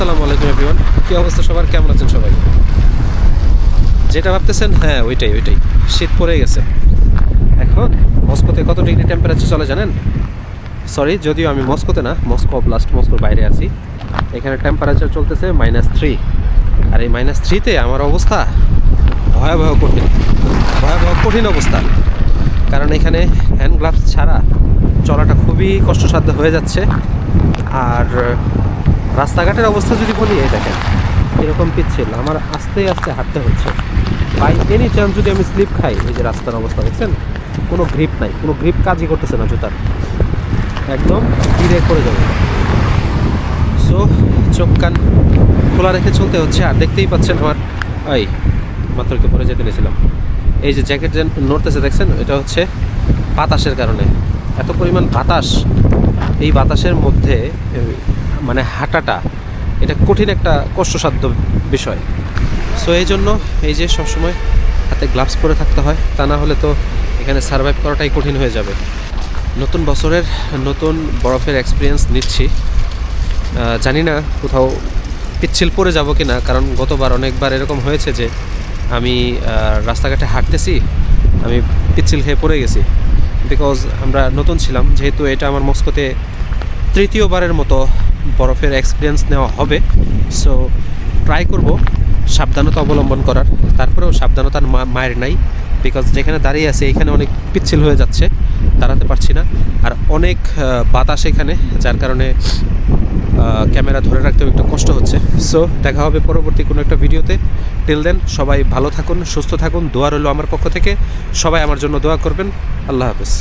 আসসালামু আলাইকুম এভরিওয়ান, কী অবস্থা সবার, কেমন আছেন সবাই? যেটা ভাবতেছেন, হ্যাঁ ওইটাই শীত পড়ে গেছে। এখন মস্কোতে কত ডিগ্রি টেম্পারেচার চলে জানেন? সরি, যদিও আমি মস্কোতে না, মস্কো অব্লাস্ট, মস্কোর বাইরে আছি। এখানে টেম্পারেচার চলতেছে -3। আর এই -3তে আমার অবস্থা ভয়াবহ কঠিন অবস্থা। কারণ এখানে হ্যান্ড গ্লাভস ছাড়া চলাটা খুবই কষ্টসাধ্য হয়ে যাচ্ছে। আর রাস্তাঘাটের অবস্থা যদি বলি, এই দেখেন এরকম পিচ্ছিল, আমার আস্তে আস্তে হাঁটতে হচ্ছে। বাই এনি চান্স যদি আমি স্লিপ খাই, এই যে রাস্তার অবস্থা দেখছেন, কোনো গ্রিপ নাই, কোনো গ্রিপ কাজই করতেছে না জুতার, একদম ধীরে করে যাবে। সো চোখ কান খোলা রেখে চলতে হচ্ছে। আর দেখতেই পাচ্ছেন আমার এই মাত্র একটু পরে যেতে নিয়েছিলাম, এই যে জ্যাকেট যে নড়তেছে দেখছেন, এটা হচ্ছে বাতাসের কারণে। এত পরিমাণ বাতাস, এই বাতাসের মধ্যে মানে হাঁটাটা এটা কঠিন একটা কষ্টসাধ্য বিষয়। সো এই জন্য এই যে সবসময় হাতে গ্লাভস পরে থাকতে হয়, তা না হলে তো এখানে সার্ভাইভ করাটাই কঠিন হয়ে যাবে। নতুন বছরের নতুন বরফের এক্সপিরিয়েন্স নিচ্ছি। জানি না কোথাও পিচ্ছিল পড়ে যাব কি না, কারণ গতবার অনেকবার এরকম হয়েছে যে আমি রাস্তাঘাটে হাঁটতেছি, আমি পিচ্ছিল খেয়ে পড়ে গেছি। বিকজ আমরা নতুন ছিলাম, যেহেতু এটা আমার মস্কোতে তৃতীয়বারের মতো বরফের এক্সপিরিয়েন্স নেওয়া হবে। সো ট্রাই করব সাবধানতা অবলম্বন করার। তারপরেও সাবধানতার মায়ের নাই, বিকজ যেখানে দাঁড়িয়ে আছে এইখানে অনেক পিচ্ছিল হয়ে যাচ্ছে, দাঁড়াতে পারছি না। আর অনেক বাতাস এখানে, যার কারণে ক্যামেরা ধরে রাখতেও একটু কষ্ট হচ্ছে। সো দেখা হবে পরবর্তী কোনো একটা ভিডিওতে। টিল দেন সবাই ভালো থাকুন, সুস্থ থাকুন, দোয়া রইল আমার পক্ষ থেকে। সবাই আমার জন্য দোয়া করবেন। আল্লাহ হাফেজ।